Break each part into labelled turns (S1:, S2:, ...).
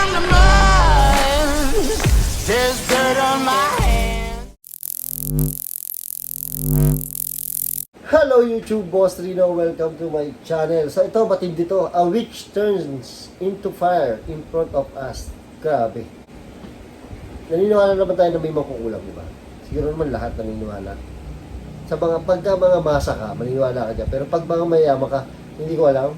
S1: from the mud. There's dirt on my hands.
S2: Hello YouTube, Boss Rino. Welcome to my channel. So ito, matindi to. A witch turns into fire in front of us. Grabe. Naniniwala naman tayo na may mangkukulam, di ba? Siguro naman lahat naniniwala. Sa pagka mga masa ka, maniniwala ka dyan. Pero pag mga mayaman ka, hindi ko alam.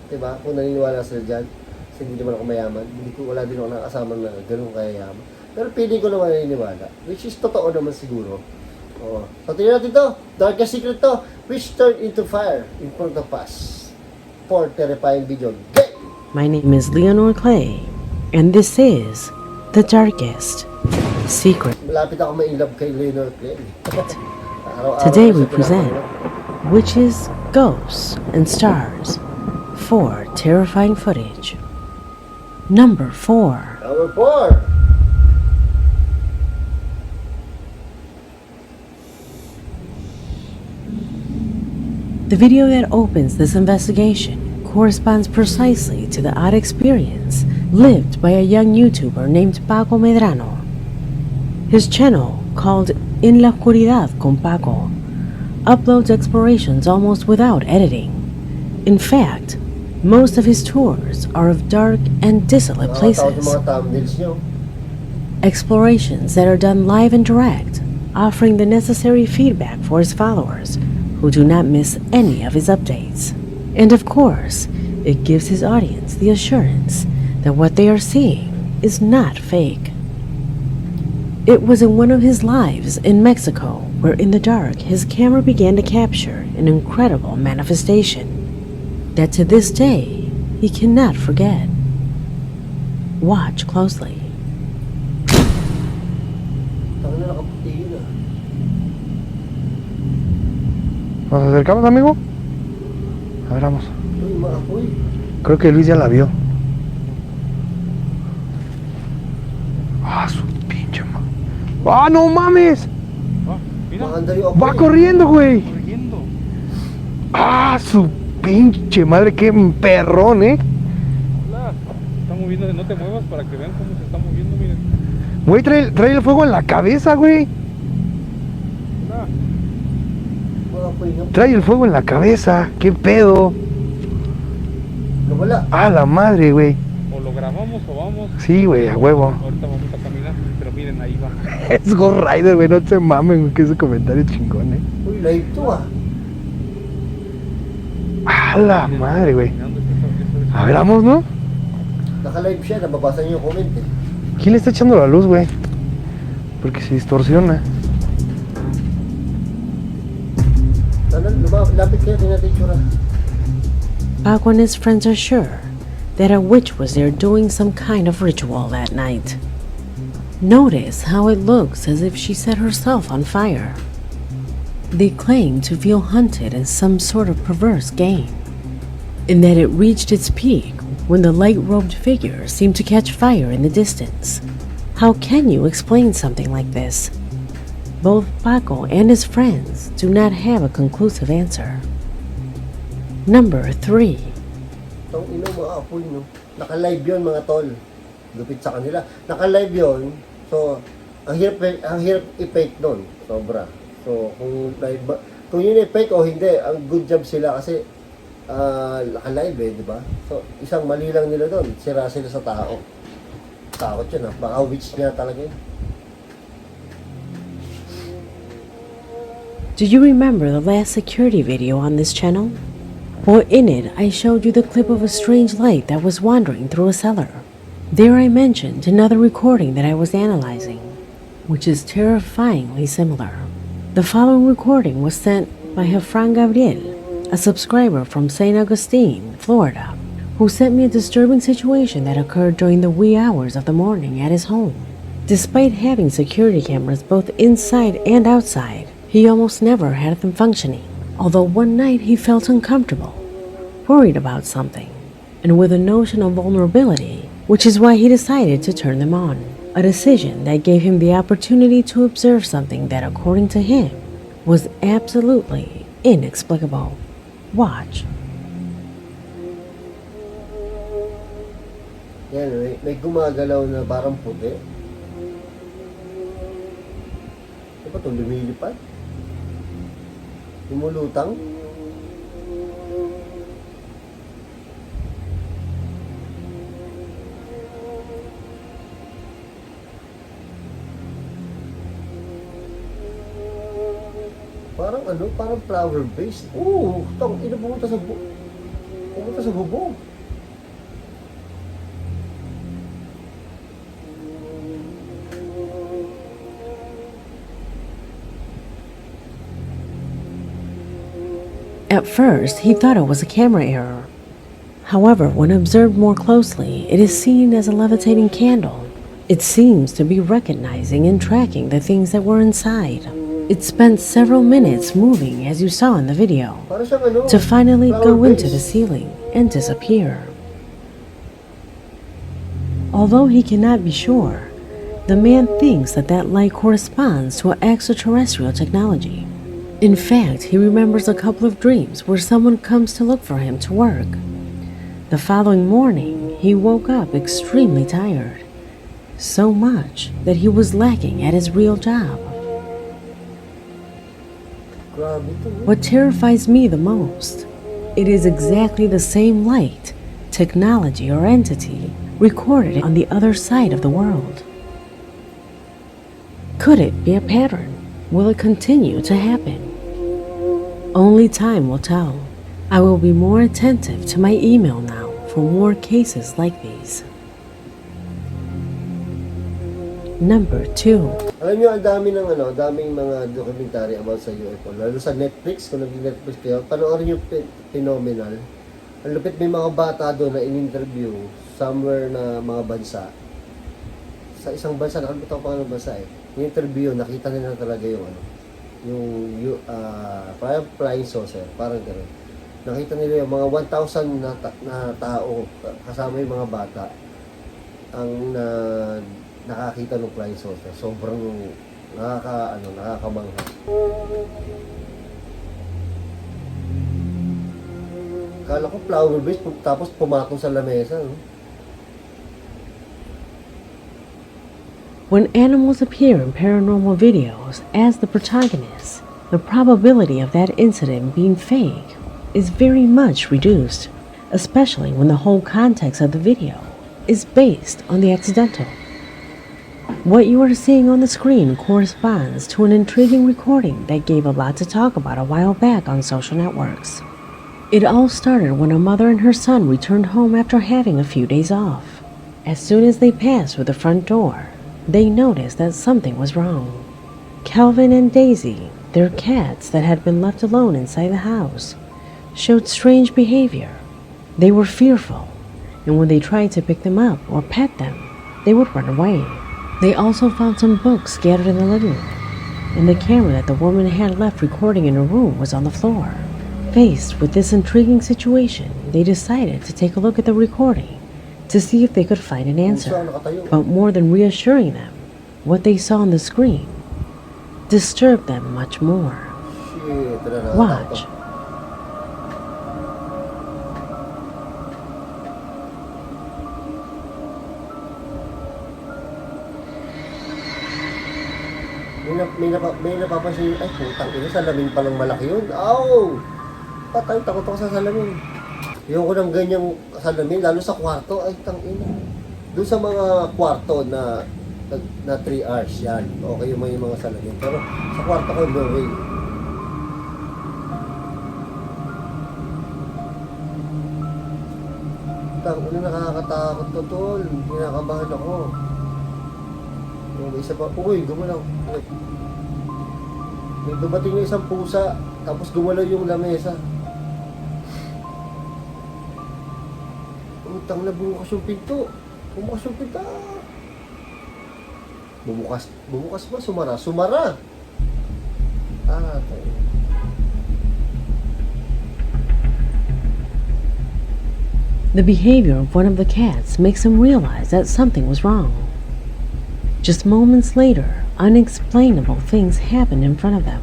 S2: Di ba? Kung naniniwala sila dyan. Kasi hindi naman ako mayaman. Wala din ako nakasama na ganun kayayaman. Pero piling ko naman naniniwala. Which is totoo naman siguro. Oo. So, tingnan natin to. Darkest secret to. Which turned into fire in front of us. For terrifying video. Okay!
S3: My name is Leonor Clay, and this is The Darkest Secret.
S2: Malapit ako ma-inlove kay Leonor Clay.
S3: Today we present Witches, Ghosts, and Stars. 4 terrifying footage. Number 4.
S2: Number 4.
S3: The video that opens this investigation corresponds precisely to the odd experience lived by a young YouTuber named Paco Medrano. His channel, called In la Oscuridad con Paco, uploads explorations almost without editing. In fact, most of his tours are of dark and desolate places. Explorations that are done live and direct, offering the necessary feedback for his followers, who do not miss any of his updates. And of course, it gives his audience the assurance that what they are seeing is not fake. It was in one of his lives in Mexico where in the dark his camera began to capture an incredible manifestation that to this day he cannot forget. Watch closely.
S4: ¿Nos acercamos, amigo? A ver, vamos. Creo que Luis ya la vio. Ah, su pinche madre. ¡Ah, no mames! Va corriendo, güey. Ah, su pinche madre, qué perrón,
S5: Hola, se está moviendo, no te muevas para que vean cómo se está moviendo, miren.
S4: Güey, trae el fuego en la cabeza, güey. Trae el fuego en la cabeza, qué pedo. Ah, la madre, güey.
S5: O lo grabamos o vamos.
S4: Sí, güey, a huevo.
S5: Ahorita vamos a caminar, pero miren, ahí va.
S4: Es Ghost Rider, güey, no se mamen, güey, que ese comentario chingón,
S2: Uy, live to
S4: Ah, la madre, güey. A ver, vamos, ¿no?
S2: Naka-live siya, nababasa niyo yung comment eh.
S4: ¿Quién le está echando la luz, güey? Porque se distorsiona.
S2: Lapit kayo, tingnan natin yung tsura.
S3: Paco and his friends are sure that a witch was there doing some kind of ritual that night. Notice how it looks as if she set herself on fire. They claim to feel hunted in some sort of perverse game, and that it reached its peak when the light-robed figure seemed to catch fire in the distance. How can you explain something like this? Both Paco and his friends do not have a conclusive answer. Number 3.
S2: Itong ino mga apoy, no? Naka-live yun, mga tol. Lupit sa kanila. Naka-live yun. So, ang hirap i-fake doon. Sobra. So, kung yun i-fake o hindi, ang good job sila kasi naka-live eh, di ba? So, isang mali lang nila doon. Sira sila sa tao. Takot yun, ha? Baka witch niya talaga yun.
S3: Do you remember the last security video on this channel? Well, in it, I showed you the clip of a strange light that was wandering through a cellar. There I mentioned another recording that I was analyzing, which is terrifyingly similar. The following recording was sent by Jefran Gabriel, a subscriber from St. Augustine, Florida, who sent me a disturbing situation that occurred during the wee hours of the morning at his home. Despite having security cameras both inside and outside, he almost never had them functioning, although one night he felt uncomfortable, worried about something, and with a notion of vulnerability, which is why he decided to turn them on. A decision that gave him the opportunity to observe something that, according to him, was absolutely inexplicable. Watch.
S2: Yan, may gumagalaw na parang puti. Ano ba ito? Lumilipad? Lumulutang? Parang ano? Parang flower based. Oo! Ina pumunta sa bubong.
S3: At first, he thought it was a camera error. However, when observed more closely, it is seen as a levitating candle. It seems to be recognizing and tracking the things that were inside. It spent several minutes moving, as you saw in the video,
S2: Parang siyang ano?
S3: to finally
S2: flower
S3: go into
S2: based.
S3: the ceiling and disappear. Although he cannot be sure, the man thinks that that light corresponds to extraterrestrial technology. In fact, he remembers a couple of dreams where someone comes to look for him to work. The following morning, he woke up extremely tired, so much that he was lacking at his real job.
S2: Grabe ito.
S3: What terrifies me the most, it is exactly the same light, technology, or entity recorded on the other side of the world. Could it be a pattern? Will it continue to happen? Only time will tell. I will be more attentive to my email now for more cases like these. Number 2.
S2: Alam nyo, ang daming mga documentary about sa UFO. Lalo sa Netflix, kung nag-Netflix kayo, panoorin yung Phenomenal. Ang lupit, may mga bata doon na in-interview somewhere na mga bansa. Sa isang bansa, nakalimutan ko pa ng bansa eh. Yung interview, nakita nila talaga yung parang flying saucer, parang gano'n. Nakita nila yung mga 1,000 na tao, kasama yung mga bata, ang nakakita ng flying saucer. Sobrang nakakamangha. Kala ko flower base, tapos pumatong sa lamesa, no?
S3: When animals appear in paranormal videos as the protagonists, the probability of that incident being fake is very much reduced, especially when the whole context of the video is based on the accidental. What you are seeing on the screen corresponds to an intriguing recording that gave a lot to talk about a while back on social networks. It all started when a mother and her son returned home after having a few days off. As soon as they passed through the front door, they noticed that something was wrong. Calvin and Daisy, their cats that had been left alone inside the house, showed strange behavior. They were fearful, and when they tried to pick them up or pet them, they would run away. They also found some books scattered in the living room, and the camera that the woman had left recording in her room was on the floor. Faced with this intriguing situation, they decided to take a look at the recording to see if they could find an answer. But more than reassuring them, what they saw on the screen disturbed them much more. Watch.
S2: May napapansin, ay putang ina, salamin palang malaki yun. Aw! Patay, takot ako sa salamin. Yung ko ng ganyang salamin, lalo sa kwarto, ay tangina. Doon sa mga kwarto na 3 hours, yan. Okay yung mga salamin. Pero sa kwarto ko, no way. Tangina, nakakatakot to, tol. Kinakabahan ako. Yung isa pa, uy, gumalaw. May dumating na isang pusa, tapos gumalaw yung lamesa. Utang na bumukas yung pinto. Bumukas yung pinto. Bumukas ba? Sumara. Sumara! Tayo.
S3: The behavior of one of the cats makes him realize that something was wrong. Just moments later, unexplainable things happened in front of them.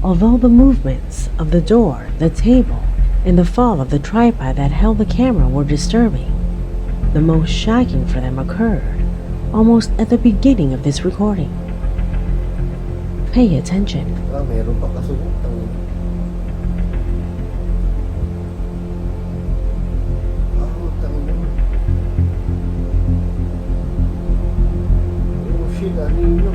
S3: Although the movements of the door, the table, and the fall of the tripod that held the camera were disturbing, The most shocking for them occurred almost at the beginning of this recording. Pay attention.
S2: Meron pa kasunod. Tangin. Oh shit, anino.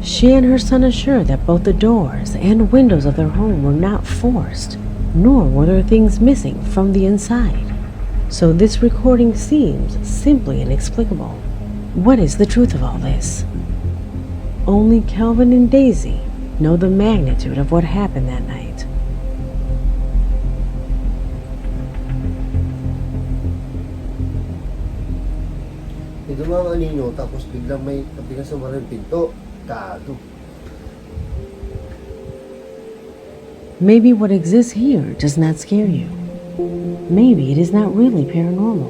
S3: She and her son assured that both the doors and windows of their home were not forced, nor were there things missing from the inside. So this recording seems simply inexplicable. What is the truth of all this? Only Calvin and Daisy know the magnitude of what happened that night.
S2: May dumang anino, tapos biglang sumara yung pinto. Gago.
S3: Maybe what exists here does not scare you. Maybe it is not really paranormal.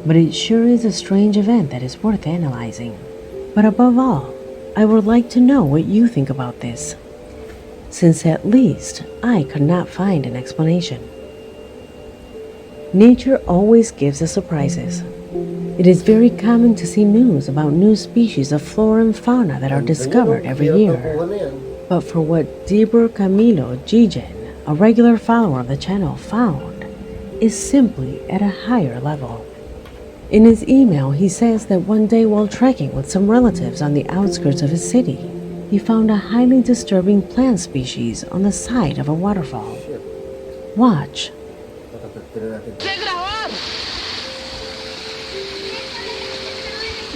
S3: But it sure is a strange event that is worth analyzing. But above all, I would like to know what you think about this, since at least I could not find an explanation. Nature always gives us surprises. It is very common to see news about new species of flora and fauna that are discovered every year. But for what Dibur Camilo Gigen, a regular follower of the channel, found is simply at a higher level. In his email, he says that one day while trekking with some relatives on the outskirts of his city, he found a highly disturbing plant species on the side of a waterfall. Watch.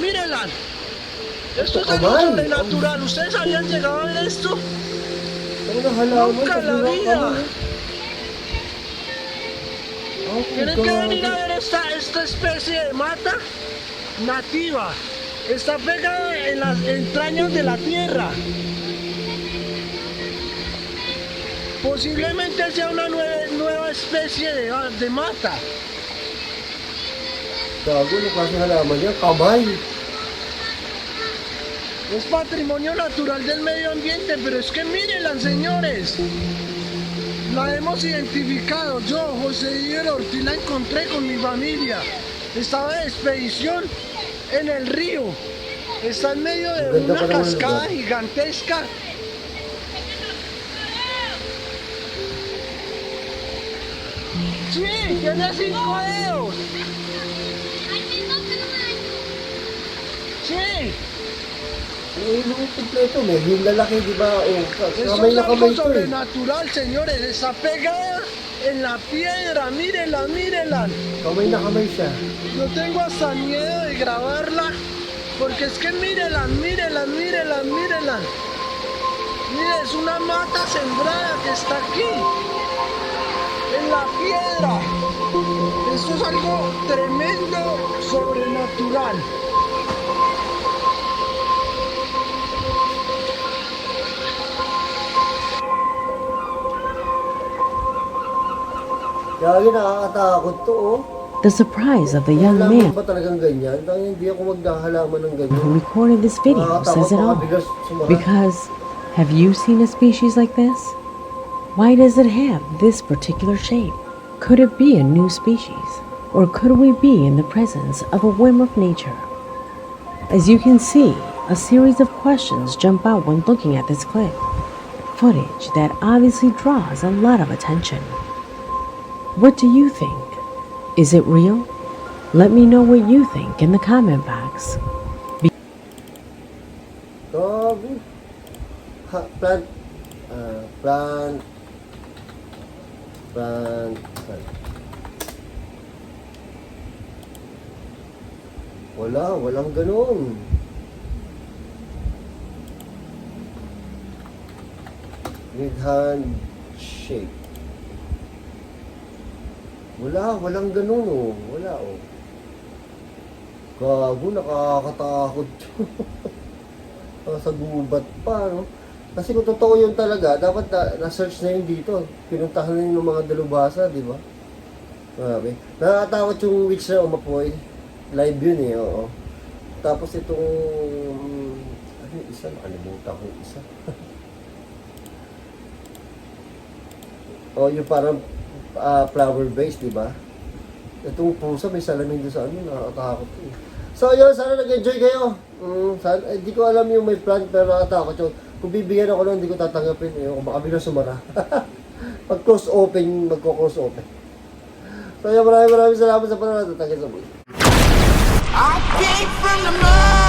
S6: Mírenla. Esto es algo sobrenatural. ¿Ustedes habían llegado a ver esto? Nunca en la vida. Tienen que venir a ver esta especie de mata nativa. Está pegada en las entrañas de la tierra. Posiblemente sea una nueva especie de mata.
S2: Gago, ano klase halaman niya? Kamay.
S6: Es patrimonio natural del medio ambiente, pero es que mírenla, señores. La hemos identificado. Yo, José Díaz Ortiz, la encontré con mi familia. Estaba de expedición en el río. Está en medio de una cascada gigantesca. Sí, tiene 5 dedos. Sí.
S2: Nung kompleto, medyo lalaki, di ba?
S6: Eso es algo sobrenatural, señores. Está pegada en la piedra. Mírenla, mírenla.
S2: Kamay na kamay siya.
S6: Yo tengo hasta miedo de grabarla. Porque es que mírenla, mírenla, mírenla, mírenla. Miren, es una mata sembrada que está aquí. En la piedra. Esto es algo tremendo, sobrenatural.
S2: Gagi, nakakatakot to, oh.
S3: The surprise of the young man
S2: ba talagang ganyan? Hindi ako maghahalaman ng ganyan.
S3: who recorded this video says it all. Because, have you seen a species like this? Why does it have this particular shape? Could it be a new species? Or could we be in the presence of a whim of nature? As you can see, a series of questions jump out when looking at this clip. Footage that obviously draws a lot of attention. What do you think? Is it real? Let me know what you think in the comment box.
S2: Gago. Plant. Walang ganun. With hand shape. Walang ganun, oh. Wala, oh. Gago, nakakatakot. Sa gubat pa, no? Kasi kung totoo yun talaga, dapat na-search na yun dito. Pinuntahan na yun ng mga dalubhasa, di ba? Grabe. Nakakatakot yung witch na Umapoy. Live yun eh, oo. Tapos itong... ano yung isa? Nakalimutan ko yung isa. Oh, yung parang flower base, di ba? Itong pusa, may salamin doon sa ano, nakakatakot eh. So yun, sana nag-enjoy kayo. Sana, hindi ko alam yung may plan, pero nakatakot yun. Kung bibigyan ako nun, hindi ko tatanggapin. Eh, baka bigla sumara. Pag close open, magko-close open. So yun, maraming salamat sa panonood. Tagin sa buhay.
S1: I came from the mud.